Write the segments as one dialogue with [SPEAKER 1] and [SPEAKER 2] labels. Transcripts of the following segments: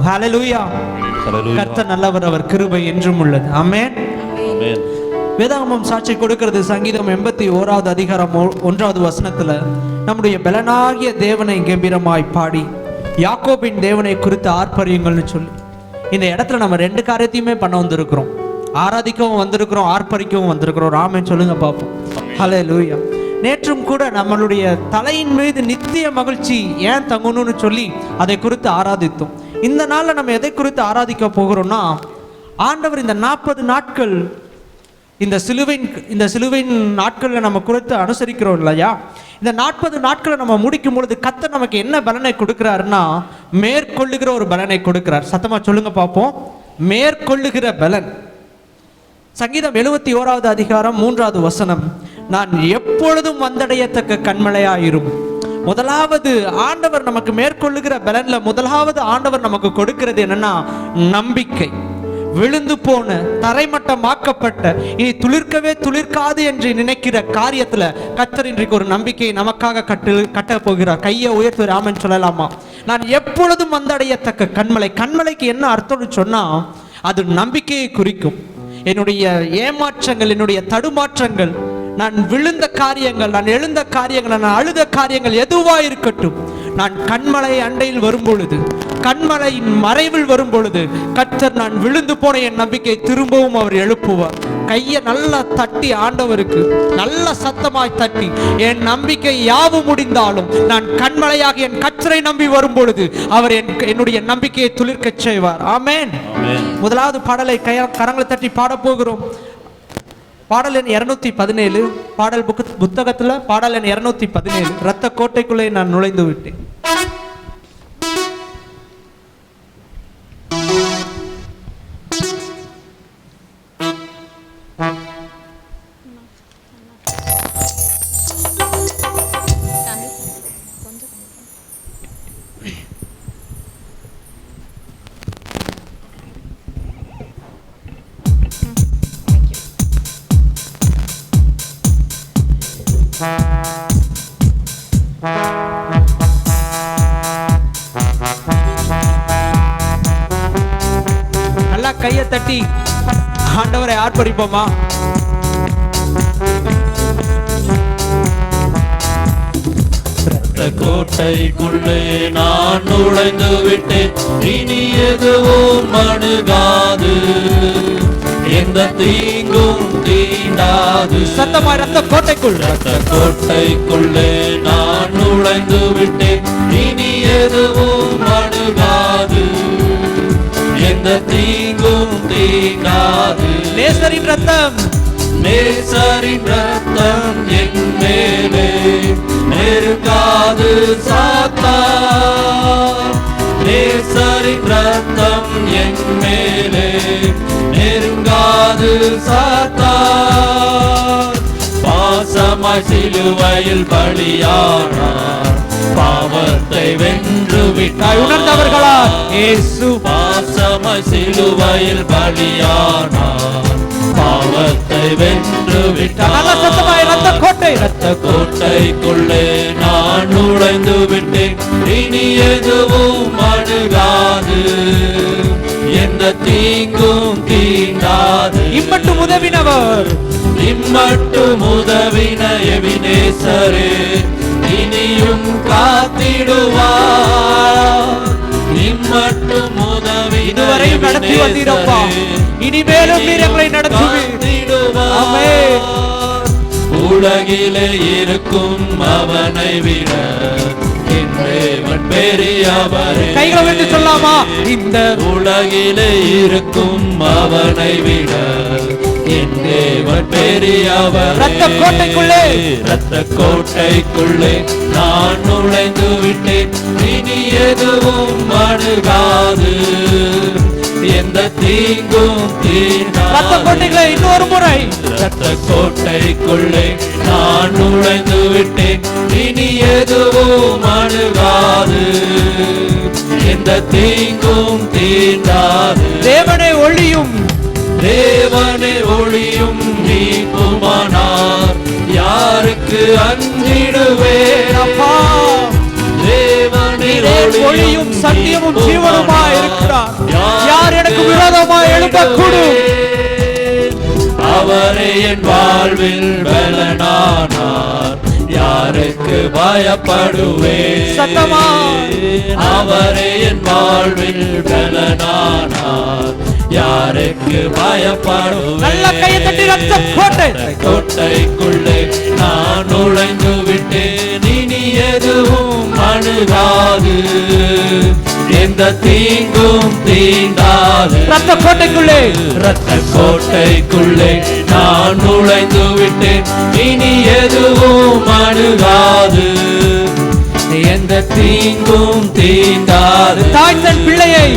[SPEAKER 1] ஹல்லேலூயா. கர்த்தர் நல்லவர், அவர் கிருபை என்றும் உள்ளது. ஆமென். வேதாகமம் சாட்சி கொடுக்கிறது. சங்கீதம் 81வது அதிகாரம் 1வது வசனத்துல நம்முடைய பலனாகிய தேவனை கம்பீரமாய் பாடி யாக்கோபின் தேவனை குறித்து ஆர்ப்பரியுங்கள்னு சொல்லி இந்த இடத்துல நம்ம 2 காரியத்தையுமே பண்ண வந்திருக்கிறோம். ஆராதிக்கவும் வந்திருக்கிறோம், ஆர்ப்பரிக்கவும் வந்திருக்கிறோம். ஆமென் சொல்லுங்க பாப்போம். ஹல்லேலூயா. நேற்றும் கூட நம்மளுடைய தலையின் மீது நித்திய மகிழ்ச்சி ஏன் தங்கணும்னு சொல்லி அதை குறித்து ஆராதித்தோம். இந்த நாளில் நம்ம எதை குறித்து ஆராதிக்க போகிறோம்னா, ஆண்டவர் இந்த 40 நாட்கள் இந்த சிலுவையின் நாட்களில் நம்ம குறித்து அனுசரிக்கிறோம் இல்லையா? இந்த 40 நாட்களை நம்ம முடிக்கும் பொழுது கர்த்தர் நமக்கு என்ன பலனை கொடுக்கிறாருன்னா, மேற்கொள்ளுகிற ஒரு பலனை கொடுக்கிறார். சத்தமா சொல்லுங்க பார்ப்போம். மேற்கொள்ளுகிற பலன். சங்கீதம் 71வது அதிகாரம் 3வது வசனம், நான் எப்பொழுதும் வந்தடையத்தக்க கண்மலையாயிரும். முதலாவது ஆண்டவர் நமக்கு மேற்கொள்ளுகிற பலன்ல முதலாவது ஆண்டவர் நமக்கு கொடுக்கிறது என்னன்னா, நம்பிக்கை. விழுந்து போன, தரைமட்டமாக்கப்பட்ட, இனி துளிர்க்கவே துளிர்க்காது என்று நினைக்கிற காரியத்துல கர்த்தர் இன்றைக்கு ஒரு நம்பிக்கையை நமக்காக கட்ட போகிறார். கையை உயர்த்து ராமன் சொல்லலாமா? நான் எப்பொழுதும் வந்தடையத்தக்க கண்மலை. கண்மலைக்கு என்ன அர்த்தம்னு சொன்னா, அது நம்பிக்கையை குறிக்கும். என்னுடைய ஏமாற்றங்கள், என்னுடைய தடுமாற்றங்கள், நான் விழுந்த காரியங்கள், நான் எழுந்த காரியங்கள், நான் அழுத காரியங்கள் எதுவா இருக்கட்டும், நான் கண்மலை அண்டையில் வரும் பொழுது, கண்மலையின் மறைவில் வரும் பொழுது கர்த்தர் நான் விழுந்து போன என் நம்பிக்கை திரும்பவும் அவர் எழுப்புவார். கையை நல்லா தட்டி ஆண்டவருக்கு நல்ல சத்தமாய் தட்டி, என் நம்பிக்கை யாவும் முடிந்தாலும் நான் கண்மலையாக என் கர்த்தரை நம்பி வரும் பொழுது அவர் என்னுடைய நம்பிக்கையை துளிர்க்க செய்வார். ஆமென். முதலாவது பாடலை கரங்களை தட்டி பாட போகிறோம். பாடல் எண் 217, பாடல் புத்தகத்துல பாடல் எண் 217, இரத்த கோட்டைக்குள்ளே நான் நுழைந்து விட்டேன். நல்லா கையை தட்டி ஆண்டவரை ஆர்ப்பரிப்போமா?
[SPEAKER 2] கோட்டைக்குள்ளே நான் நுழைந்து விட்டேன், இனி எதுவும் அணுகாது, எந்த தீங்கும் தீண்டாது.
[SPEAKER 1] சத்தமா ரத்த
[SPEAKER 2] கோட்டைக்குள்ளே நான் நுழைந்து விட்டேன், இனி எதுவும் அணுகாது, எந்த தீங்கும் தீண்டாது.
[SPEAKER 1] நேசரின் ரத்தம்,
[SPEAKER 2] நேசரின் ரத்தம் என் மேலே நெருங்காது சாத்தான். நேசரின் ரத்தம் என் மேலே நெருங்காது சாத்தான். பாசமாய் சிலுவையில் பலியானார், பாவத்தை வென்று விட்டார்.
[SPEAKER 1] உணர்ந்தவர்களா? இயேசு
[SPEAKER 2] பாசமாய் சிலுவையில் பலியானார், பாவத்தை வென்று விட்டார். ரத்த கோட்டைக்குள்ளே நான் நுழைந்து விட்டேன், இனி எதுவும் அணுகாது, எந்த தீங்கும் தீண்டாது.
[SPEAKER 1] இம்மட்டும் உதவினவர்,
[SPEAKER 2] இம்மட்டும் உதவின எபினேசரே, இனியும் காத்திடுவார். இம்மட்டும் உதவி
[SPEAKER 1] இதுவரையும் நடத்தி வந்தீரப்பா, இனிமேலும் நீர் எங்களை நடத்துவீர். ஆமென்.
[SPEAKER 2] உலகிலே இருக்கும் அவனை விட என் தேவன் பெரியவரே.
[SPEAKER 1] கைகளை வைத்து சொல்லாமா? இந்த
[SPEAKER 2] உலகிலே இருக்கும் அவனை விட என் தேவன் பெரியவர்.
[SPEAKER 1] ரத்த
[SPEAKER 2] கோட்டைக்குள்ளே நான் நுழைந்து விட்டேன், இனி எதுவும் அணுகாது, எந்த தீங்கும் தீண்டாது.
[SPEAKER 1] ரத்த கோட்டைக்குள்ளே இன்னொரு முறை,
[SPEAKER 2] ரத்த கோட்டைக்குள்ளே நான் நுழைந்து விட்டேன், இனி எதுவும் அணுகாது, எந்த தீங்கும் தீண்டாது.
[SPEAKER 1] தேவனே ஒளியும்,
[SPEAKER 2] தேவனே ஒளியும் நீக்குமானார், யாருக்கு அஞ்சிடுவேன்?
[SPEAKER 1] அப்பா
[SPEAKER 2] தேவனே
[SPEAKER 1] ஒளியும் சத்தியமும் ஜீவனுமாய் இருக்கிறார். எழுப்பக்கூடும்.
[SPEAKER 2] அவரே என் வாழ்வில் பலனானார், யாருக்கு பயப்படுவேன்?
[SPEAKER 1] சத்தமா
[SPEAKER 2] அவரே என் வாழ்வில் பலனானார், யாருக்கு பயப்படுவேன்?
[SPEAKER 1] நல்ல கையை தட்டி ரத்த கோட்டை.
[SPEAKER 2] கோட்டைக்குள்ளே நான் நுழைந்து விட்டேன், இனி எதுவும் அணுகாது, எந்த தீங்கும் தீண்டாது.
[SPEAKER 1] ரத்த கோட்டைக்குள்ளே,
[SPEAKER 2] ரத்த கோட்டைக்குள்ளே நான் நுழைந்து விட்டேன், இனி எதுவும் அணுகாது, எந்த தீங்கும் தீண்டாது.
[SPEAKER 1] தாய் தன் பிள்ளையை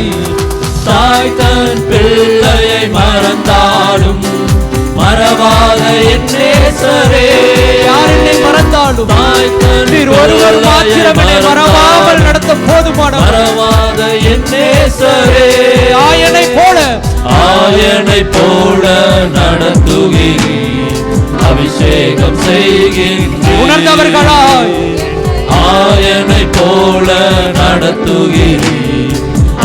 [SPEAKER 2] மறந்தாலும் மறவாத என் நேசரே,
[SPEAKER 1] யார் என்னை மறந்தாலும் நீர் ஒருவர் மாத்திரம் என்னை மறவாமல் நடத்த போதுமானவர்.
[SPEAKER 2] மறவாத என் நேசரே,
[SPEAKER 1] ஆயனை போல
[SPEAKER 2] நடத்துகிறீர், அபிஷேகம் செய்கின்றீர்.
[SPEAKER 1] உணர்ந்தவர்களாய்
[SPEAKER 2] ஆயனை போல நடத்துகிறீர்,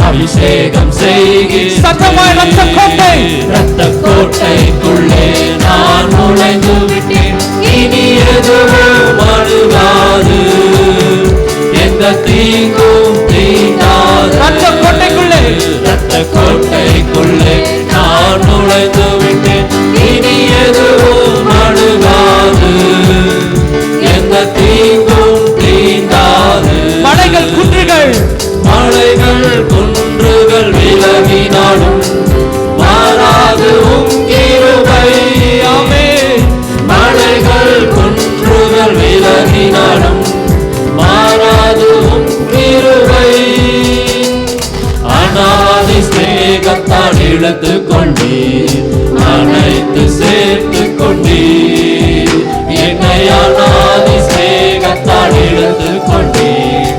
[SPEAKER 2] அபிஷேகம் செய்கிறீர்.
[SPEAKER 1] சத்தமாய் ரத்த கோட்டை.
[SPEAKER 2] ரத்த கோட்டைக்குள்ளே நான் நுழைந்து விட்டேன், இனி எதுவும் அணுகாது, எந்த தீங்கும் தீண்டாது.
[SPEAKER 1] ரத்த கோட்டைக்குள்ளே,
[SPEAKER 2] ரத்த கோட்டைக்குள்ளே நான் நுழைந்து விட்டேன், இனி எதுவும் அணுகாது, எந்த தீங்கும் தீண்டாது.
[SPEAKER 1] மலைகள் குன்றுகள்
[SPEAKER 2] விலகினாலும் மாறாது உம் கிருபை. ஆமென். மலைகள் குன்றுகள் விலகினாலும் மாறாது உம் கிருபை. அநாதி ஸ்நேகத்தால் இழுத்து கொண்டீர், அனைத்து சேர்த்து கொண்டீர், என்னை அநாதி ஸ்நேகத்தால் இழுத்து கொண்டீர்,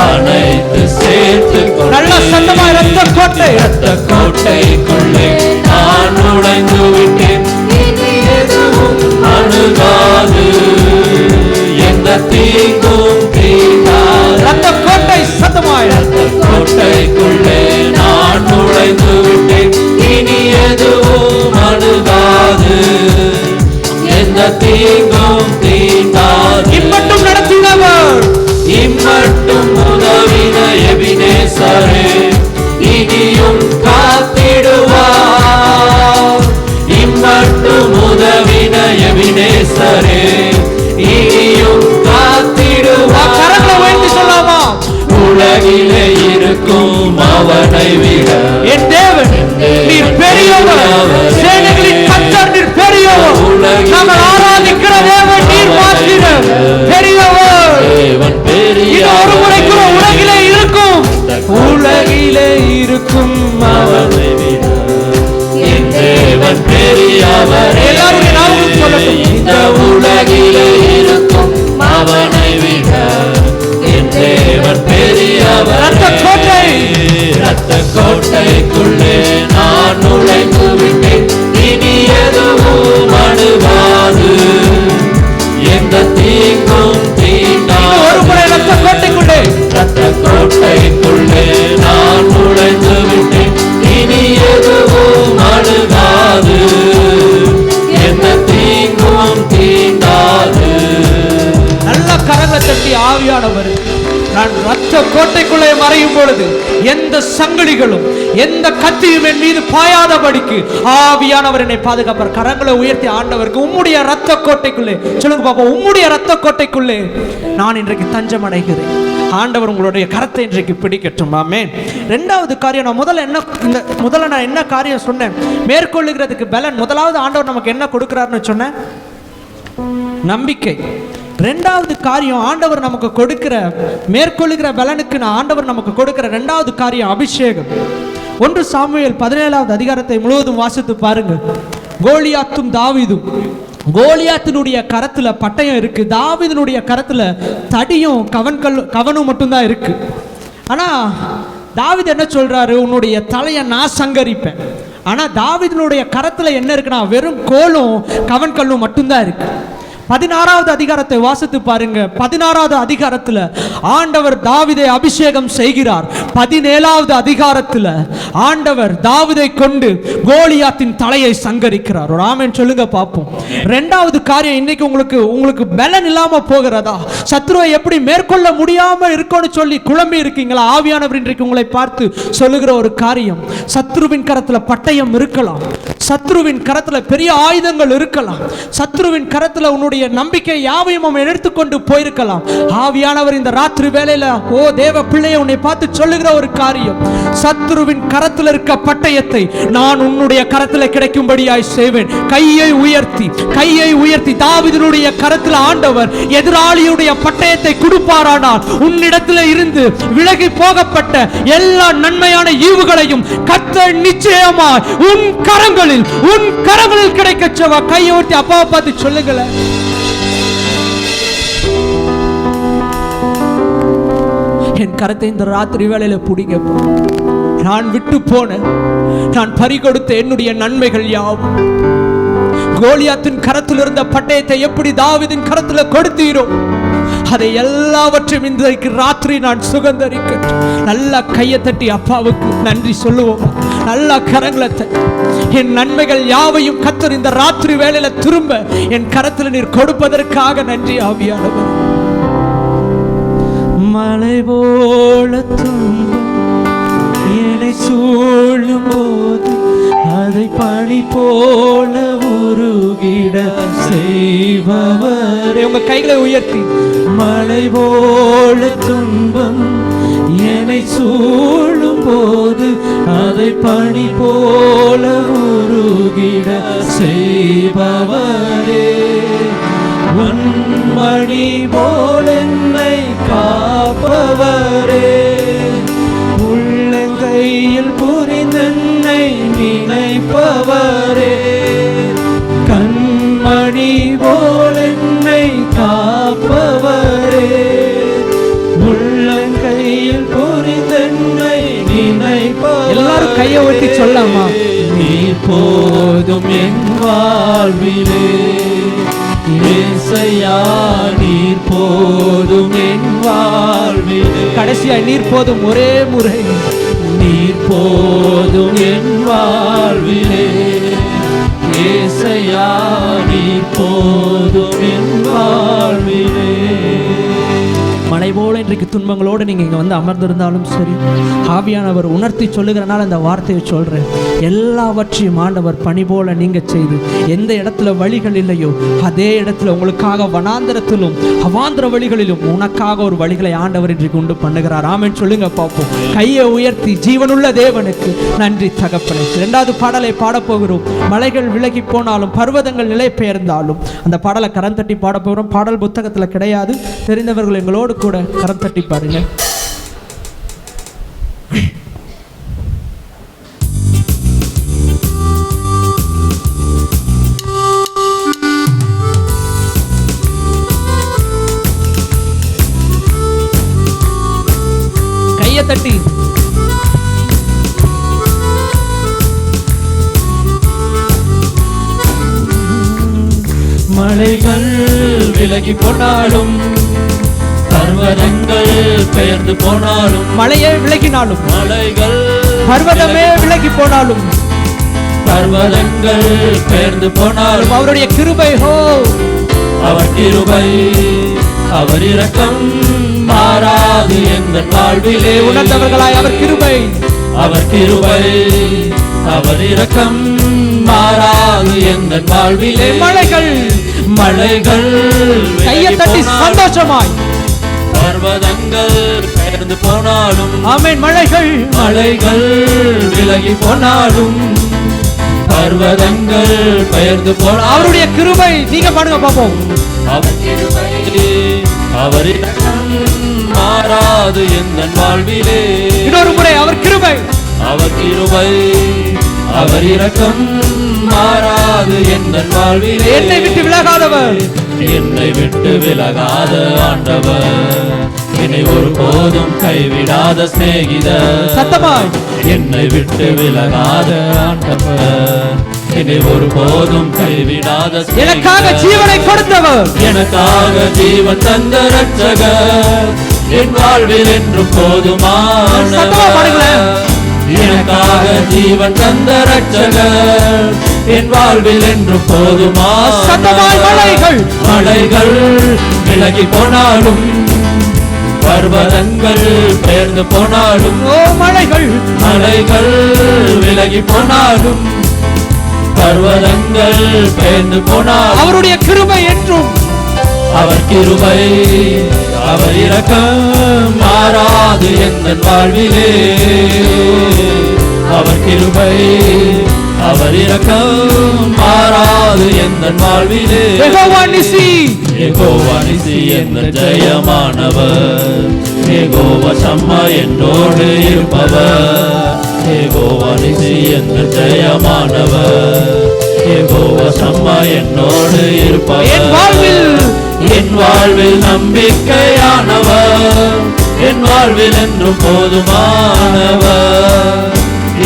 [SPEAKER 2] அனைத்து சேர்த்து
[SPEAKER 1] நல்ல சத்தமாய் ரத்த கோட்டை.
[SPEAKER 2] ரத்த கோட்டைக்குள்ளே நான் நுழைந்து விட்டேன், இனி எதுவும் அணுகாது, எந்த தீங்கும் தீண்டாது.
[SPEAKER 1] ரத்த கோட்டை சத்தமாய்.
[SPEAKER 2] ரத்த கோட்டைக்குள்ளே நான் நுழைந்து விட்டேன், இனி எதுவும் அணுகாது, எந்த தீங்கும் தீண்டாது.
[SPEAKER 1] இம்மட்டும் நடத்தினவர்,
[SPEAKER 2] இம்மட்டும் உதவின எபினேசரே, இனியும் காத்திடுவார். இம்மட்டும் உதவின எபினேசரே, இனியும் காத்திடுவார்.
[SPEAKER 1] கரங்களை உயர்த்தி சொல்லாமா?
[SPEAKER 2] உலகிலே இருக்கும் அவனை விட
[SPEAKER 1] என் தேவன் நீர் பெரியவர், சேனைகளின் கர்த்தர் நீர் பெரியவர். நாங்கள் ஆராதிக்கிற தேவன் நீர் மாத்திரம் பெரியவர்.
[SPEAKER 2] தேவன் பெரிய
[SPEAKER 1] ஒரு முறைக்கு உலகிலே இருக்கும், உலகிலே இருக்கும்
[SPEAKER 2] அவனை விட என் தேவன் பெரியவர்.
[SPEAKER 1] எல்லாரும் நாமும் சொல்லட்டும்.
[SPEAKER 2] இந்த உலகிலே இருக்கும் அவனை விட என் தேவன் பெரியவர்.
[SPEAKER 1] ரத்த கோட்டை.
[SPEAKER 2] ரத்த கோட்டைக்குள்ளே நான் நுழைந்து விட்டேன், இனி எதுவும் அணுகாது, எந்த தீங்கும் தீண்டாது.
[SPEAKER 1] ஒரு முறை ரத்த கோட்டைக்குள்ளே,
[SPEAKER 2] ரத்த கோட்டைக்குள்ளே நான் நுழைந்து விட்டேன், இனி எதுவும் அணுகாது, எந்த தீங்கும் தீண்டாது.
[SPEAKER 1] நல்ல கரங்களை தட்டி ஆவியானவர், நான் ரத்த கோட்டைக்குள்ளே மறையும் பொழுது எந்த சங்கிலிகளும் எந்த கத்தியும் என் மீது பாயாதபடிக்கு ஆவியானவர் என்னை பாதுகாப்பார். கரங்களை உயர்த்தி ஆண்டவருக்கு, உம்முடைய ரத்த கோட்டைக்குள்ளே சொல்லுங்க பாப்பா, உம்முடைய ரத்த கோட்டைக்குள்ளே நான் இன்றைக்கு தஞ்சம் அடைகிறேன். ஆண்டவர் உங்களுடைய கரத்தை இன்றைக்கு பிடிக்கட்டும். ஆமென். ரெண்டாவது காரியம், நான் முதல்ல நான் என்ன காரியம் சொன்னேன்? மேற்கொள்ளுகிறதுக்கு பலன். முதலாவது ஆண்டவர் நமக்கு என்ன கொடுக்கிறாருன்னு சொன்னேன்? நம்பிக்கை. ரெண்டாவது காரியம், ஆண்டவர் நமக்கு கொடுக்கிற மேற்கொள்ளுகிற பலனுக்கு ஆண்டவர் நமக்கு கொடுக்கிற ரெண்டாவது காரியம் அபிஷேகம். 1 சாமுவேல் 17வது அதிகாரத்தை முழுவதும் வாசித்து பாருங்க. கோலியாத்தும் தாவீதும், கோலியாத்தினுடைய கரத்துல பட்டயம் இருக்கு, தாவீதினுடைய கரத்துல தடியும் கவனும் மட்டும்தான் இருக்கு. ஆனா தாவீது என்ன சொல்றாரு? உன்னுடைய தலையை நான் சங்கரிப்பேன். ஆனா தாவீதினுடைய கரத்துல என்ன இருக்குன்னா வெறும் கோலும் கவன் கல்லும் மட்டும்தான் இருக்கு. 16வது அதிகாரத்தை வாசித்து பாருங்க. 16வது அதிகாரத்துல ஆண்டவர் தாவீதை அபிஷேகம் செய்கிறார். 17வது அதிகாரத்துல ஆண்டவர் தாவீதை கொண்டு கோலியாத்தின் தலையை சங்கரிக்கிறார். ஒரு ஆமென் சொல்லுங்க பாப்போம். இரண்டாவது காரியம், இன்னைக்கு உங்களுக்கு பலன் இல்லாம போகிறதா, சத்ருவை எப்படி மேற்கொள்ள முடியாம இருக்கும்னு சொல்லி குழம்பி இருக்கீங்களா? ஆவியானவர் இன்றைக்கு உங்களை பார்த்து சொல்லுகிற ஒரு காரியம், சத்ருவின் கரத்துல பட்டயம் இருக்கலாம், சத்ருவின் கரத்துல பெரிய ஆயுதங்கள் இருக்கலாம், சத்ருவின் கரத்துல உன்னுடைய நம்பிக்கை யாவையும் அவன் எடுத்துக்கொண்டு போயிருக்கலாம். ஆவியானவர் இந்த ராத்திரி வேளையில ஓ தேவ பிள்ளையை உன்னை பார்த்து சொல்லுகிற ஒரு காரியம், சத்ருவின் கரத்தில் இருக்க பட்டயத்தை நான் உன்னுடைய கரத்தில் கிடைக்கும்படியாய் செய்வேன். கையை உயர்த்தி தாவீதினுடைய கரத்தில் ஆண்டவர் எதிராளியுடைய பட்டயத்தை கொடுப்பாரானால் உன்னிடத்தில் இருந்து விலகி போகப்பட்ட எல்லா நன்மையான ஈவுகளையும் கர்த்தர் நிச்சயமாய் உன் கரங்களில் கிடைக்க செய்வா. கையை உயர்த்தி அப்பாவை பார்த்து சொல்லுங்களேன். என் கரத்தை இந்த ராத்திரி வேளையில பிடிங்க. நான் விட்டு போன, நான் பறிகொடுத்த என்னுடைய நன்மைகள் யாவும், கோலியாத்தின் கரத்தில் இருந்த பட்டயத்தை எப்படி தாவீதின் கரத்தில் கொடுத்தீரோ அதை எல்லாவற்றையும் இன்றைக்கு ராத்திரி நான் சுகந்தரிக்க. நல்லா கையை தட்டி அப்பாவுக்கு நன்றி சொல்லுவோம். நல்லா கரங்களை தட்டி, என் நன்மைகள் யாவையும் கர்த்தர் இந்த ராத்திரி வேளையில திரும்ப என் கரத்தில் நீர் கொடுப்பதற்காக நன்றி ஆவியானவர். மலை போல துன்பம் என்னை சூழும் போது அதை பனி போல உருகிட செய்பவரே. உங்க கைகளை உயர்த்தி, மலை போல துன்பம் என்னை சூழும் போது அதை பனி போல உருகிட செய்பவரே. மணி போல் என்னை காப்பவரே, உள்ளங்கையில் புரிந்தென்னை நினைப்பவரே. கண்மணி போல் என்னை காப்பவரே, உள்ளங்கையில் புரிந்தென்னை நினைப்பவரே. எல்லாரும் கையை ஒட்டி சொல்லாமா? நீ போதும் என் வாழ்விலே, ஏசையா நீர் போதும் என் வாழ்விலே. கடைசியா நீர் போதும் ஒரே முறை, நீர் போதும் என் வாழ்விலே, ஏசையா நீர் போதும் என் வாழ்விலே. மலை போல இன்றைக்கு துன்பங்களோடு நீங்க இங்க வந்து அமர்ந்திருந்தாலும் சரி, ஆவியானவர் உணர்த்தி சொல்லுகிறனால இந்த வார்த்தையை சொல்றேன். எல்லாவற்றையும் ஆண்டவர் பனி போல நீங்க செய்து, எந்த இடத்துல வழிகள் இல்லையோ அதே இடத்துல உங்களுக்காக வனாந்தரத்திலும் அவாந்திர வழிகளிலும் உனக்காக ஒரு வழிகளை ஆண்டவர் இன்றைக்கு உண்டு பண்ணுகிறார். ஆமென் சொல்லுங்க பார்ப்போம். கையை உயர்த்தி ஜீவனுள்ள தேவனுக்கு நன்றி தகப்பனே. இரண்டாவது பாடலை பாடப்போகிறோம். மலைகள் விலகி போனாலும் பர்வதங்கள் நிலை பெயர்ந்தாலும். அந்த பாடலை கரம் தட்டி பாடப்போகிறோம். பாடல் புத்தகத்துல கிடையாது, தெரிந்தவர்கள் எங்களோடு கூட கரம் தட்டி பாருங்க. கையை தட்டி
[SPEAKER 2] மலைகள் விலகி போனாலும் பர்வதங்கள் பெயர்ந்து போனாலும்,
[SPEAKER 1] மலையே விலகினாலும்,
[SPEAKER 2] மலைகள்
[SPEAKER 1] பர்வதமே விலகி போனாலும்,
[SPEAKER 2] பர்வதங்கள் பெயர்ந்து போனாலும்
[SPEAKER 1] அவருடைய கிருபை ஹோ,
[SPEAKER 2] அவர் கிருபை அவர் இரக்கம் மாறாது எங்கள் வாழ்விலே.
[SPEAKER 1] உணர்ந்தவர்களாய் அவர் கிருபை
[SPEAKER 2] அவர் இரக்கம் மாறாது எங்கள் வாழ்விலே. மலைகள்
[SPEAKER 1] கையை தட்டி சந்தோஷமாய்,
[SPEAKER 2] பர்வதங்கள் பெயர்ந்து போனாலும்,
[SPEAKER 1] ஆமென்.
[SPEAKER 2] மலைகள் விலகி போனாலும், பர்வதங்கள் பெயர்ந்து போனாலும்
[SPEAKER 1] அவருடைய கிருபை. நீங்க பாடுங்க பாப்போம்.
[SPEAKER 2] அவர் கிருபை அவர் இரக்கம் மாறாது எங்கள் வாழ்விலே.
[SPEAKER 1] இன்னொரு முறை, அவர் கிருபை
[SPEAKER 2] அவர் இரக்கம் மாறாது எங்கள் வாழ்விலே.
[SPEAKER 1] என்னை விட்டு விலகாதவர்,
[SPEAKER 2] என்னை விட்டு விலகாத ஆண்டவர், என்னை ஒருபோதும் கைவிடாத சிநேகிதர்.
[SPEAKER 1] சத்தமாய்,
[SPEAKER 2] என்னை விட்டு விலகாத ஆண்டவர், என்னை ஒருபோதும் கைவிடாத
[SPEAKER 1] எனக்காக ஜீவனை கொடுத்தவர்,
[SPEAKER 2] எனக்காக ஜீவன் தந்த ரட்சகர், என் வாழ்வில் என்று போதுமானவர். எனக்காக ஜீவன் தந்த ரட்சகர், என் வாழ்வில் என்று போதுமானவர். மலைகள் விலகி போனாலும், பர்வதங்கள் பெயர்ந்து போனாலும், மலைகள் விலகி போனாலும், பர்வதங்கள் பெயர்ந்து போனாலும்,
[SPEAKER 1] அவருடைய கிருபை என்றும்,
[SPEAKER 2] அவர் கிருபை அவர் இரக்கம் மாறாது எந்த வாழ்விலே. அவர் கிருபை அவர் இரக்கம் மாறாது எந்த வாழ்விலே.
[SPEAKER 1] யெகோவா நிசி,
[SPEAKER 2] யெகோவா நிசி என்ற ஜெயமானவர், யெகோவா சம்மா என்னோடு இருப்பவர். யெகோவா நிசி என்ற ஜெயமானவர், யெகோவா சம்மா என்னோடு இருப்பவர். என் வாழ்வில் நம்பிக்கையானவர், என் வாழ்வில் என்றும் போதுமானவர்.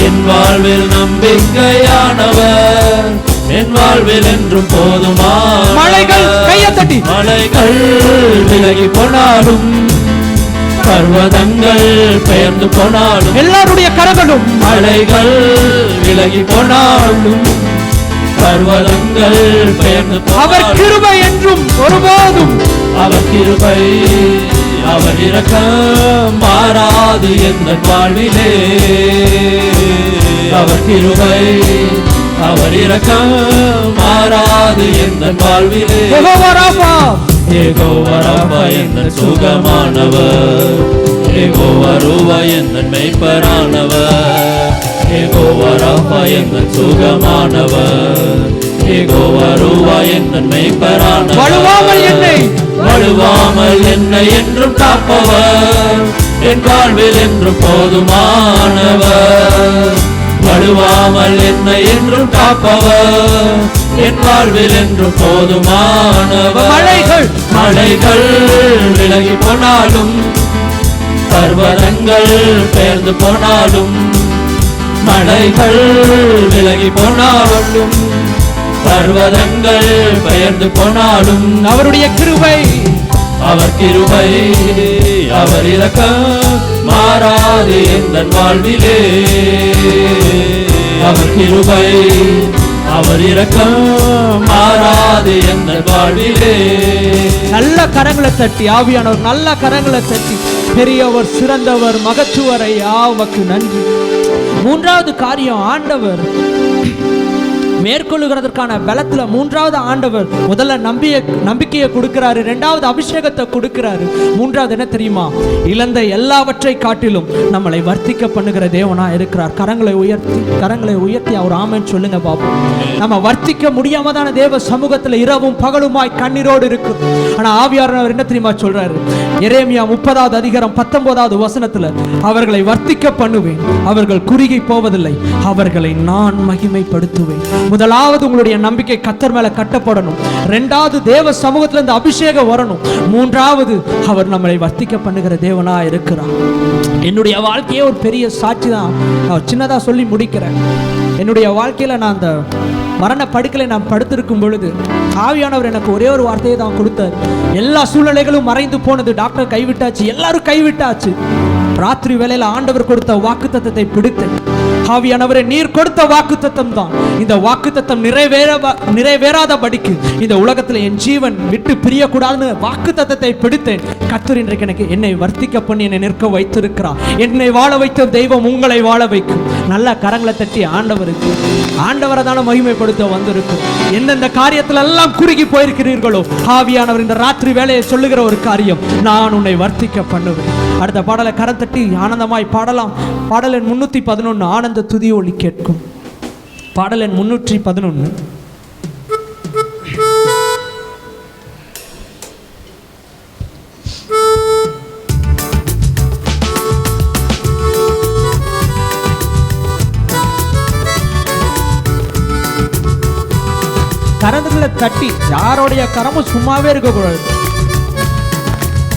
[SPEAKER 2] என் வாழ்வில் நம்பிக்கையானவர், என் வாழ்வில் என்றும் போதுமானவர்.
[SPEAKER 1] மலைகள் கையை தட்டி,
[SPEAKER 2] மலைகள் விலகி போனாலும், பர்வதங்கள் பெயர்ந்து போனாலும்,
[SPEAKER 1] எல்லாருடைய கரங்களும்,
[SPEAKER 2] மலைகள் விலகி போனாலும், பர்வதங்கள் பெயர்ந்து போனாலும்,
[SPEAKER 1] அவர் கிருபை என்றும் ஒருபோதும்,
[SPEAKER 2] அவர் கிருபை அவர் இரக்கம் மாறாது எந்த வாழ்விலே. அவர் கிருபை அவர் இரக்கம் மாறாது எந்த வாழ்விலே.
[SPEAKER 1] யெகோவா ராபா,
[SPEAKER 2] யெகோவா ராபா எந்த சுகமானவர், யெகோவா ரூவா எந்த மெய்ப்பரானவர். யெகோவா ராபா எந்த சுகமானவர், யெகோவா ரூவா எந்த மெய்ப்பரானவர். வழுவாமல் என்னை என்றும் காப்பவர், என் வாழ்வில் என்றும் போதுமானவர். வழுவாமல் என்னை என்றும் காப்பவர், என் வாழ்வில் என்றும் போதுமானவர். மலைகள் விலகி போனாலும், பர்வதங்கள் பெயர்ந்து போனாலும், மலைகள் விலகி போனாலும், பர்வதங்கள் பெயர்ந்து போனாலும்,
[SPEAKER 1] அவருடைய கிருபை
[SPEAKER 2] அவர் கிருபை அவர் இரக்கம் மாறாது எந்த வாழ்விலே. அவர் கிருபை அவர் இரக்கம் மாறாது எந்த வாழ்விலே.
[SPEAKER 1] நல்ல கரங்களை தட்டி, ஆவியானவர் நல்ல கரங்களை தட்டி, பெரியவர் சிறந்தவர் மகத்துவரை ஆவக்கு நன்றி. மூன்றாவது காரியம், ஆண்டவர் மேற்கொள்ளுகிறதற்கான பலத்துல மூன்றாவது ஆண்டவர் முதல்ல நம்பிக்கையை கொடுக்கிறாரு, இரண்டாவது அபிஷேகத்தை கொடுக்கிறாரு, மூன்றாவது என்ன தெரியுமா? இழந்த எல்லாவற்றை காட்டிலும் நம்மளை வர்த்திக்க பண்ணுகிற தேவனா இருக்கிறார். கரங்களை உயர்த்தி அவர் ஆமென் சொல்லுங்க பாப்போம். நம்ம வர்த்திக்க முடியாம தான தேவ சமூகத்துல இரவும் பகலுமாய் கண்ணீரோடு இருக்கு. ஆனா ஆவியானவர் என்ன தெரியுமா சொல்றாரு? எரேமியா 30:19 அவர்களை வர்த்திக்க பண்ணுவேன், அவர்கள் குறுகி போவதில்லை, அவர்களை நான் மகிமைப்படுத்துவேன். முதலாவது உங்களுடைய நம்பிக்கை கர்த்தர் மேல கட்டப்படணும். இரண்டாவது தேவ சமூகத்துல இருந்து அபிஷேகம் வரணும். மூன்றாவது அவர் நம்மளை வர்த்திக்க பண்ணுகிற தேவனா இருக்கிறார். என்னுடைய வாழ்க்கையே ஒரு பெரிய சாட்சி தான். சின்னதா சொல்லி முடிக்கிறேன். என்னுடைய வாழ்க்கையில நான் அந்த மரண படுக்கையில நான் படுத்திருக்கும் பொழுது ஆவியானவர் எனக்கு ஒரே ஒரு வார்த்தையை தான் கொடுத்தார். எல்லா சூழ்நிலைகளும் மறைந்து போனது, டாக்டர் கைவிட்டாச்சு, எல்லாரும் கைவிட்டாச்சு. ராத்திரி வேளையில ஆண்டவர் கொடுத்த வாக்குத்தத்தத்தை பிடித்து, ஆவியானவரே நீர் கொடுத்த வாக்குத்தத்தம் தான், இந்த வாக்குத்தத்தம் நிறைவேறாதபடிக்கு இந்த உலகத்துல என் ஜீவன் விட்டு பிரியக்கூடாதுன்னு வாக்குத்தத்தத்தை பிடித்தேன். கர்த்தர் இன்றைக்கு எனக்கு என்னை வர்த்திக்க பண்ணி என்னை நிற்க வைத்திருக்கிறார். என்னை வாழ வைத்த தெய்வம் உங்களை வாழ வைக்கும். நல்ல கரங்களை தட்டி ஆண்டவரை தானே மகிமைப்படுத்த வந்திருக்கும். எந்தெந்த காரியத்துல எல்லாம் குறுகி போயிருக்கிறீர்களோ, ஆவியானவர் இந்த ராத்திரி வேலையை சொல்லுகிற ஒரு காரியம், நான் உன்னை வர்த்திக்க பண்ணுவேன். அடுத்த பாடலை கரம் தட்டி ஆனந்தமாய் பாடலாம். பாடல் எண் 311 ஆனந்த துதி ஒலி கேட்கும். பாடல் எண் 311. கரங்களை தட்டி, யாருடைய கரமும் சும்மாவே இருக்கக்கூடாது.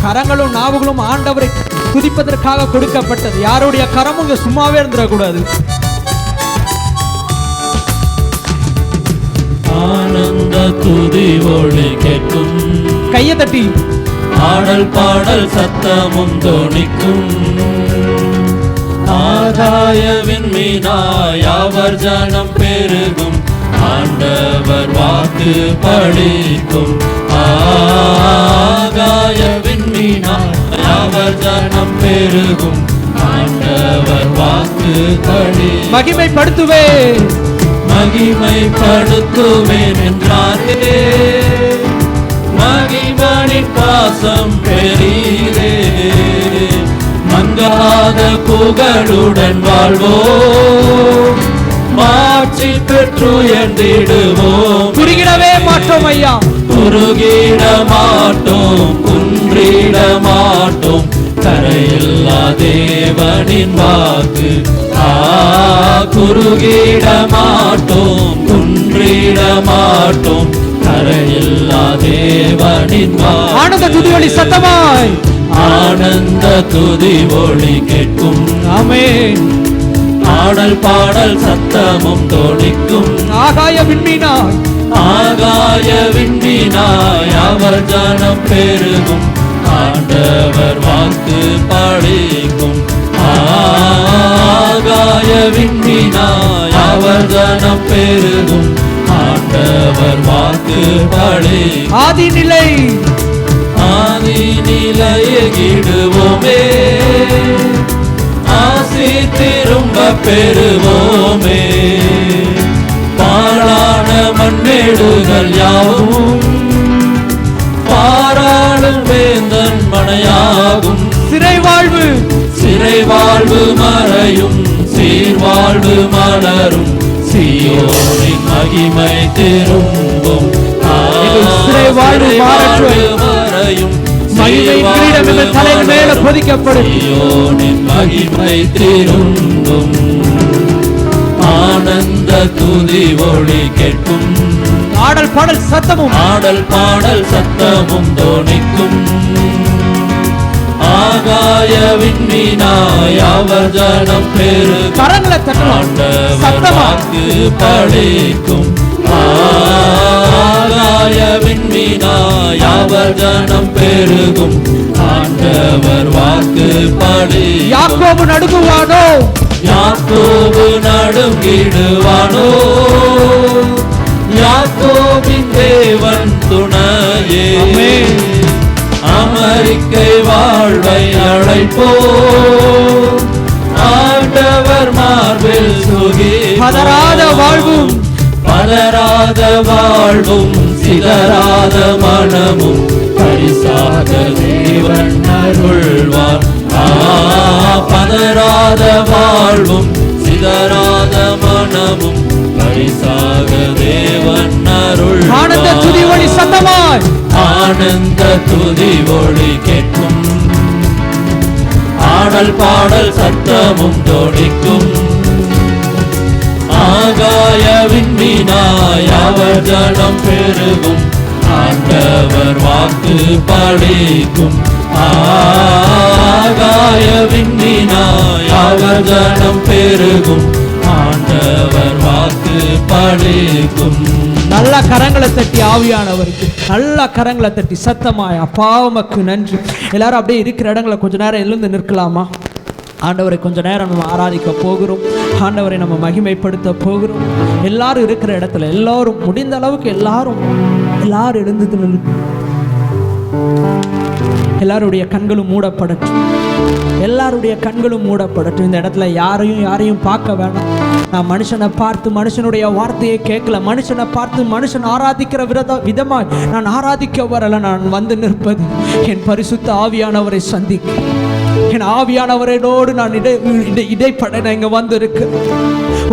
[SPEAKER 1] கரங்களும் நாவுகளும் ஆண்டவரை துதிப்பதற்காக கொடுக்கப்பட்டது. யாருடைய கரமும் இங்க சும்மாவே இருந்துடக்கூடாது.
[SPEAKER 2] ஆனந்த துதி ஒளி கேட்கும்.
[SPEAKER 1] கையை தட்டி
[SPEAKER 2] ஆடல் பாடல் சத்தமும் தொனிக்கும். ஆகாய விண்மீனாய் அவர் ஜனம் பெருகும். ஆண்டவர் வாக்கு பலிக்கும். ஆகாய விண்மீனாய் அவர் ஜனம் பெருகும். ஆண்டவர் வாக்கு பலிக்கும்.
[SPEAKER 1] மகிமைப்படுத்துவேன்
[SPEAKER 2] மகிமைப்படுத்துவேன் என்றாரே. மகிமனின் பாசம் பெரிதே. மங்காத புகழுடன் வாழ்வோம். மாட்சி பெற்றுயர்ந்திடுவோம்.
[SPEAKER 1] குறுகிடவே மாட்டோம் ஐயா.
[SPEAKER 2] குறுகிட மாட்டோம், குன்றிட மாட்டோம். கரையில்லா தேவனின் வாக்கு. குறுகிட மாட்டோம், குன்றிட மாட்டோம். கரையில்லா தேவனின் வாக்கு.
[SPEAKER 1] ஆனந்த துதி ஒளி சத்தமாய்
[SPEAKER 2] ஆனந்த துதி ஒளி கேட்கும்.
[SPEAKER 1] ஆமென்.
[SPEAKER 2] ஆடல் பாடல் சத்தமும் தொனிக்கும்.
[SPEAKER 1] ஆகாய விண்மீனாய்
[SPEAKER 2] ஆகாய விண்மீனாய் அவர் ஜனம் பெருகும். ஆண்டவர் வாக்கு பலிக்கும். ஆகாய விண்மீனாய் அவர் ஜனம் பெருகும். ஆண்டவர் வாக்கு பலிக்கும்.
[SPEAKER 1] ஆதி நிலை
[SPEAKER 2] ஆதி நிலையிடுவோமே. ஆசி திரும்ப பெறுவோமே. பாழான மண்ணேடுகள் யாவும் பாராளும் வேந்தன் மனையாகும்.
[SPEAKER 1] சிறை வாழ்வு
[SPEAKER 2] சிறை வாழ்வு மறையும், சீர்வாழ்வு மலரும். சீயோனின் மகிமை திரும்பும்.
[SPEAKER 1] சிறை வாழ்வு
[SPEAKER 2] மறையும்,
[SPEAKER 1] மகிமை கிரீடம் என்ற தலையின் மேல பொதிக்கப்படும்.
[SPEAKER 2] சீயோனின் மகிமை திரும்பும். ஆனந்த துதி ஒளி கேட்கும்.
[SPEAKER 1] ஆடல் பாடல் சத்தமும்
[SPEAKER 2] ஆடல் பாடல் சத்தமும் தொனிக்கும். ஆகாய விண்மீனாய் அவர் ஜனம் பெருகும்.
[SPEAKER 1] கரங்களை தட்டலாம்.
[SPEAKER 2] ஆண்டவர்
[SPEAKER 1] சத்தமா
[SPEAKER 2] வாக்கு பலிக்கும். ஆகாய விண்மீனாய் அவர் ஜனம் பெருகும். ஆண்டவர் வாக்கு பலிக்கும்.
[SPEAKER 1] யாக்கோபு நடுங்குவானோ,
[SPEAKER 2] யாக்கோபு நடுங்கிடுவானோ. யாக்கோபின் தேவன் துணையே. அமெரிக்கை வாழ்வை அழைப்போ. ஆண்டவர் மார்பில் சுகி
[SPEAKER 1] பதறாத வாழ்வும்
[SPEAKER 2] பதறாத வாழ்வும். சிதறாத மனமும் பரிசாக தேவன் அருள்வார். பதறாத வாழ்வும் சிதறாத மனமும் பரிசாக தேவன் அருள்வார்.
[SPEAKER 1] ஆனந்த துதி ஒளி சத்தமாய்
[SPEAKER 2] ஆனந்த துதி ஒளி கேட்கும். ஆடல் பாடல் சத்தமும் தொனிக்கும். ஆகாய விண்மீனாய் அவர் ஜனம் பெருகும். ஆண்டவர் வாக்கு பலிக்கும். ஆகாய விண்மீனாய் அவர் ஜனம் பெருகும். ஆண்டவர் வாக்கு பலிக்கும்.
[SPEAKER 1] நல்ல கரங்களை தட்டி ஆவியானவருக்கு நல்ல கரங்களை தட்டி சத்தமாய் அப்பா உமக்கு நன்றி. எல்லாரும் அப்படியே இருக்கிற இடங்களை கொஞ்ச நேரம் எழுந்து நிற்கலாமா? ஆண்டவரை கொஞ்ச நேரம் நம்ம ஆராதிக்க போகிறோம். ஆண்டவரை நம்ம மகிமைப்படுத்த போகிறோம். எல்லாரும் இருக்கிற இடத்துல எல்லாரும் முடிந்த அளவுக்கு எல்லாரும் எழுந்து எல்லாருடைய கண்களும் மூடப்படட்டும். எல்லாருடைய கண்களும் மூடப்படட்டும். இந்த இடத்துல யாரையும் பார்க்க வேணாம். நான் மனுஷனை பார்த்து மனுஷனுடைய வார்த்தையை கேட்கல. மனுஷனை பார்த்து மனுஷன் ஆராதிக்கிற விதமாய் நான் ஆராதிக்க வரல. நான் வந்து நிற்பது என் பரிசுத்த ஆவியானவரை சந்திக்க. என் ஆவியானவரோடு நான் இடைப்பட நான் இங்க வந்து இருக்கிறேன்.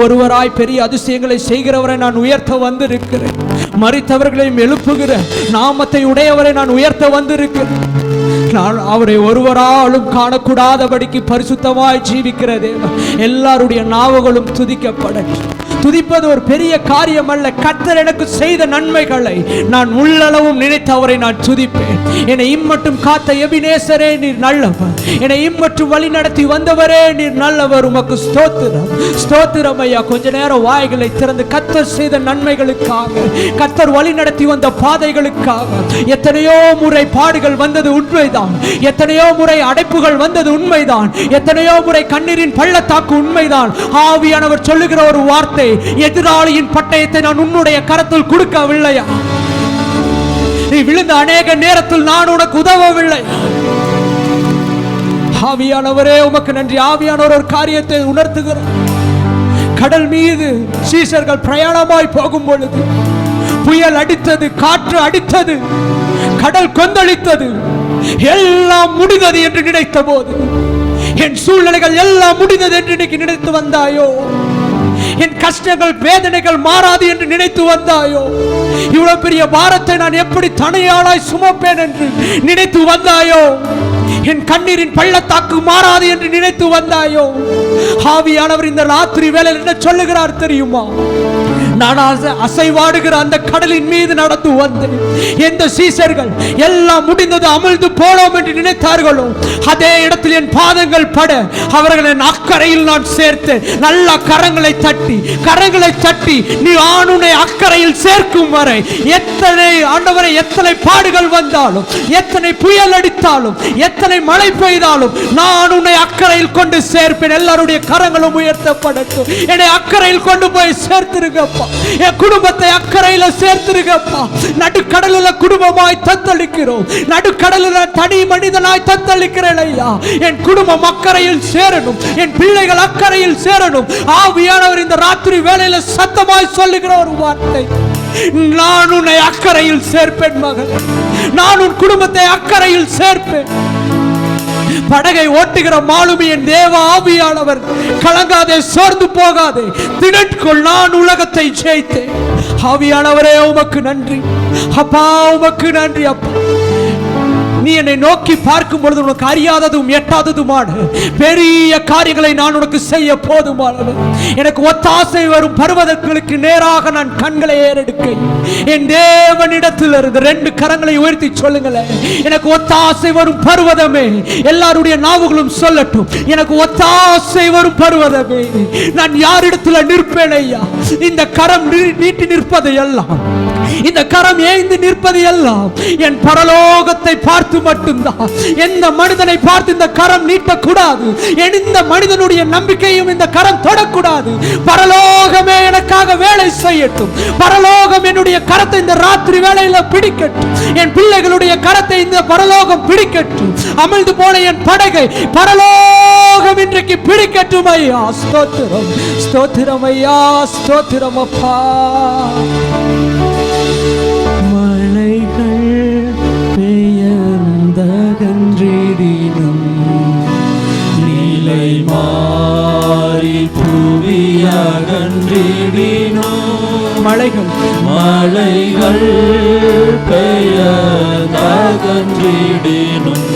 [SPEAKER 1] ஒருவராய் பெரிய அதிசயங்களை செய்கிறவரை நான் உயர்த்த வந்திருக்கிறேன். மரித்தவர்களையும் எழுப்புகிற நாமத்தை உடையவரை நான் உயர்த்த வந்திருக்கிறேன். நான் அவரை ஒருவராலும் காணக்கூடாதபடிக்கு பரிசுத்தமாய் ஜீவிக்கிற தேவன். எல்லாருடைய நாவுகளும் துதிக்கப்படட்டும். துதிப்பது ஒரு பெரிய காரியம் அல்ல. கர்த்தர் எனக்கு செய்த நன்மைகளை நான் உள்ளளவும் நினைத்து அவரை நான் துதிப்பேன். என்னை இம்மட்டும் காத்த எபினேசரே நீர் நல்லவர், என்னை இம்மட்டும் வழி நடத்தி வந்தவரே நீர் நல்லவர், உமக்கு ஸ்தோத்திரம். ஸ்தோத்திரம் ஐயா. கொஞ்ச நேரம் வாய்களை திறந்து கர்த்தர் செய்த நன்மைகளுக்காக, கர்த்தர் வழி நடத்தி வந்த பாதைகளுக்காக. எத்தனையோ முறை பாடுகள் வந்தது உண்மைதான், எத்தனையோ முறை அடைப்புகள் வந்தது உண்மைதான், எத்தனையோ முறை கண்ணீரின் பள்ளத்தாக்கு உண்மைதான். ஆவியானவர் சொல்லுகிற ஒரு வார்த்தை, எதிராளியின் பட்டயத்தை நான் உன்னுடைய கரத்தில் கொடுக்கவில்லையா? நீ விழுந்த அநேக நேரத்தில் நான் உனக்கு உதவவில்லை. ஆவியானவரே உமக்கு நன்றி. ஆவியானவர் ஒரு காரியத்தை உணர்த்துகிறார். கடல் மீது சீஷர்கள் பிரயாணமாய் போகும் பொழுது புயல் அடித்தது, காற்று அடித்தது, கடல் கொந்தளித்தது, எல்லாம் முடிந்தது என்று நினைத்த போது, என் சூழ்நிலைகள் எல்லாம் முடிந்தது என்று இன்னைக்கு நினைத்து வந்தாயோ? என் கஷ்டங்கள் வேதனைகள் மாறாது என்று நினைத்து வந்தாயோ? இவ்வளவு பெரிய பாரத்தை நான் எப்படி தனியாளாய் சுமப்பேன் என்று நினைத்து வந்தாயோ? என் கண்ணீரின் பள்ளத்தாக்கு மாறாது என்று நினைத்து வந்தாயோ? ஆவியானவர் இந்த ராத்திரி வேளையில் என்ன சொல்லுகிறார் தெரியுமா? நான் அசைவாடுகிற அந்த கடலின் மீது நடந்து வந்தேன். எந்த சீஷர்கள் எல்லாம் முடிந்தது அமிழ்ந்து போனோம் என்று நினைத்தார்களோ, அதே இடத்தில் என் பாதங்கள் பட அவர்களை அக்கறையில் நான் சேர்த்து நல்ல கரங்களை தட்டி நீ ஆணுனை அக்கறையில் சேர்க்கும் வரை, எத்தனை ஆண்டவரை எத்தனை பாடுகள் வந்தாலும், எத்தனை புயல் அடித்தாலும், எத்தனை மழை பெய்தாலும் நான் உன்னை அக்கறையில் கொண்டு சேர்ப்பேன். எல்லாருடைய கரங்களும் உயர்த்தப்படட்டும். என்னை அக்கறையில் கொண்டு போய் சேர்த்திருக்கப்பா. என் குடும்பத்தை அக்கறையில சேர்த்திருக்கப்பா. நடுக்கடலில் குடும்பமாய் தத்தளிக்கிறோம், நடுக்கடலில் தனி மனிதனாய் தத்தளிக்கிறேன் ஐயா. என் குடும்பம் அக்கறையில் சேரணும், என் பிள்ளைகள் அக்கறையில் சேரணும். ஆவியானவர் இந்த ராத்திரி வேளையில சத்தமாய் சொல்லுகிற ஒரு வார்த்தை, நான் உன்னை அக்கறையில் சேர்ப்பேன் மகள், நான் உன் குடும்பத்தை அக்கறையில் சேர்ப்பேன். படகை ஓட்டுகிற மாலுமியின் தேவ ஆவியானவர், கலங்காதே, சோர்ந்து போகாதே, திடன்கொள், நான் உலகத்தை ஜெயித்தேன். ஆவியானவரே உமக்கு நன்றி அப்பா, உமக்கு நன்றி அப்பா. நீ என்னை நோக்கி பார்க்கும் பொழுது உனக்கு அறியாததும் எட்டாததுமான பெரிய காரியங்களை நான் உனக்கு செய்ய போதுமானது. எனக்கு ஒத்தாசை வரும் பர்வதங்களுக்கு நேராக நான் கண்களை ஏறெடுக்க என் தேவனிடத்தில் இருந்து ரெண்டு கரங்களை உயர்த்தி சொல்லுங்களேன். எனக்கு ஒத்தாசை வரும் பர்வதமே, எல்லாருடைய நாவுகளும் சொல்லட்டும், எனக்கு ஒத்தாசை வரும் பர்வதமே. நான் யாரிடத்தில் நிற்பேன் ஐயா? இந்த கரம் நீட்டி நிற்பது எல்லாம், இந்த கரம் ஏய்ந்து நிற்பது எல்லாம் என் பரலோகத்தை பார்த்து மட்டும்தான். எந்த மனிதனை பார்த்து இந்த கரம் நீட்டக்கூடாது, எந்த மனிதனுடைய நம்பிக்கையும் இந்த கரம் தொடக்கூடாது. பரலோகமே எனக்காக வேலை செய்யட்டும். பரலோகம் என்னுடைய கரத்தை இந்த ராத்திரி வேளையில பிடிக்கட்டும். என் பிள்ளைகளுடைய கரத்தை இந்த பரலோகம் பிடிக்கட்டும். அமிழ்ந்து போன என் படகை பரலோகம் இன்றைக்கு பிடிக்கட்டும் ஐயா. ஸ்தோத்திரம், ஸ்தோத்திரம் ஐயா, ஸ்தோத்திரம் அப்பா. மலைகள் பெயர்ந்தகன்றிடினும்,
[SPEAKER 2] நீலை மாறி புவியகன்றிடினும்,
[SPEAKER 1] மலைகள்
[SPEAKER 2] பெயர்ந்தகன்றிடினும்,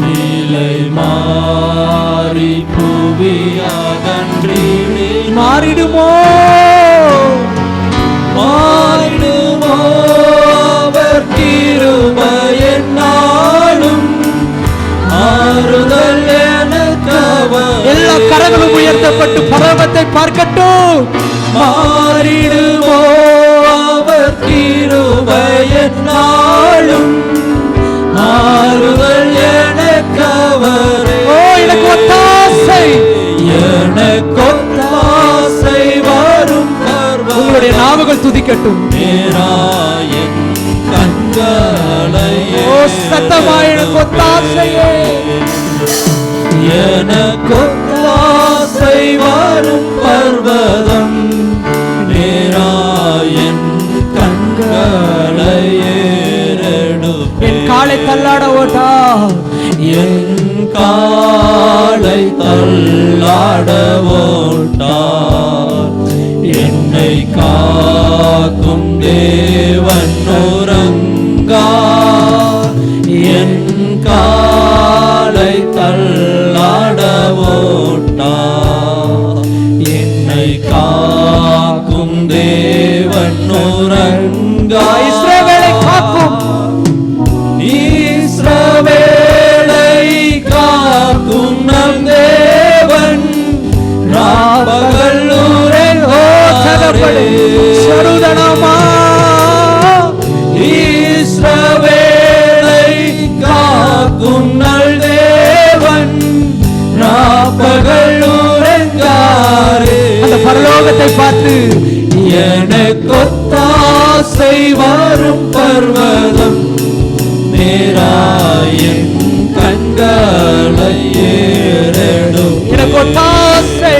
[SPEAKER 2] நீலை மாறி புவியகன்றிடினும்,
[SPEAKER 1] மாறிடுமோ
[SPEAKER 2] மாறிடுமோ அவர் கிருபை என்னாலும் ஆறுதல் எனக்கு அவர்.
[SPEAKER 1] எல்லா கரங்களும் உயர்த்தப்பட்டு பரவத்தை பார்க்கட்டும்.
[SPEAKER 2] மாறிடுமோ அவர் கிருபை என்னாலும் ஆறுதல் எனக்கு அவர்.
[SPEAKER 1] ஓ எனக்கு ஒத்தாசை,
[SPEAKER 2] எனக்கு ஒத்தாசை வரும்.
[SPEAKER 1] உங்களுடைய நாவுகள் துதிக்கட்டும்.
[SPEAKER 2] நேராயன் கண்களை
[SPEAKER 1] ஓ சத்தமாய் எனக்கு ஒத்தாசையே,
[SPEAKER 2] எனக்கு ஒத்தாசை வரும் பர்வதம். நேராயன் கண்களை ஏறெடுப்பேன்.
[SPEAKER 1] என் காலை தள்ளாட ஓட்டா,
[SPEAKER 2] என் காலை தள்ளாட ஓட்டார். என்னை காக்கும் தேவன் உறங்கார். என் காலை தள்ளாட ஓட்டார். என்னை
[SPEAKER 1] சருதனமா
[SPEAKER 2] இஸ்ரவேலை காக்கும் நல் தேவன் ராப்பகல் உறங்காரே.
[SPEAKER 1] அந்த பரலோகத்தை பார்த்து
[SPEAKER 2] எனக்கொத்தாசை வரும் பர்வதம் நேராயின் கண்களை ஏறெடும்.
[SPEAKER 1] எனக்கொத்தாசை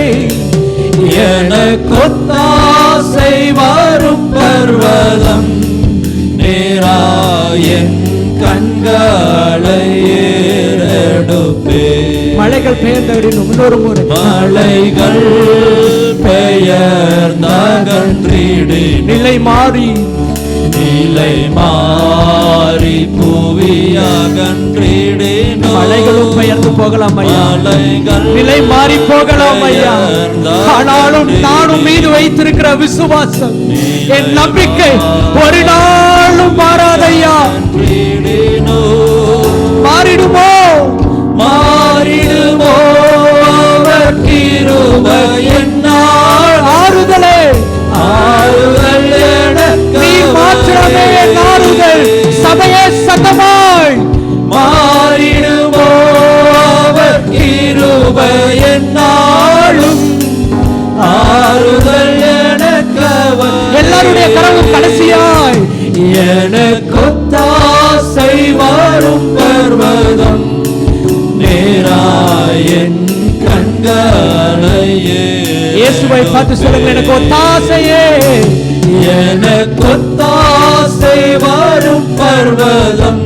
[SPEAKER 2] எனக்கொத்தாசை வரும் பர்வதம் நேராயின் கண்களை ஏறெடுப்பே.
[SPEAKER 1] மலைகள் பெயர்ந்தடினும் இன்னொரு முறை
[SPEAKER 2] மலைகள் பெயர்ந்தகன்றிடு
[SPEAKER 1] நிலை மாறி
[SPEAKER 2] புவியகன்றிடேனோ.
[SPEAKER 1] மலைகளும் பெயர்ந்து போகலாம் ஐயா,
[SPEAKER 2] மலைகள்
[SPEAKER 1] நிலை மாறி போகலாம் ஐயா. ஆனாலும் நானும் மீது வைத்திருக்கிற விசுவாசம், என் நம்பிக்கை ஒரு நாளும் மாறாதையா. மாறிடுமோ
[SPEAKER 2] மாறிடுமோ அவர் கிருபை என்னால்.
[SPEAKER 1] ஆறுதலே
[SPEAKER 2] ஆறுதல்
[SPEAKER 1] நீ மாற்றமே என் ஆறுதல். சபையே சத்தமாய்
[SPEAKER 2] மாறிடுமோ அவர் கிருபை என்னாலும். ஆறுதல் எனக்கவர்.
[SPEAKER 1] எல்லாருடைய கரமும் கடைசியாய்
[SPEAKER 2] எனக்கொத்தாசை வரும் பர்வதம் நேராயன் கண்களையே.
[SPEAKER 1] இயேசுவை பார்த்து சொல்லுங்க, எனக்கு ஒத்தாசையே.
[SPEAKER 2] எனக்கொத்தாசை வரும் பர்வதம்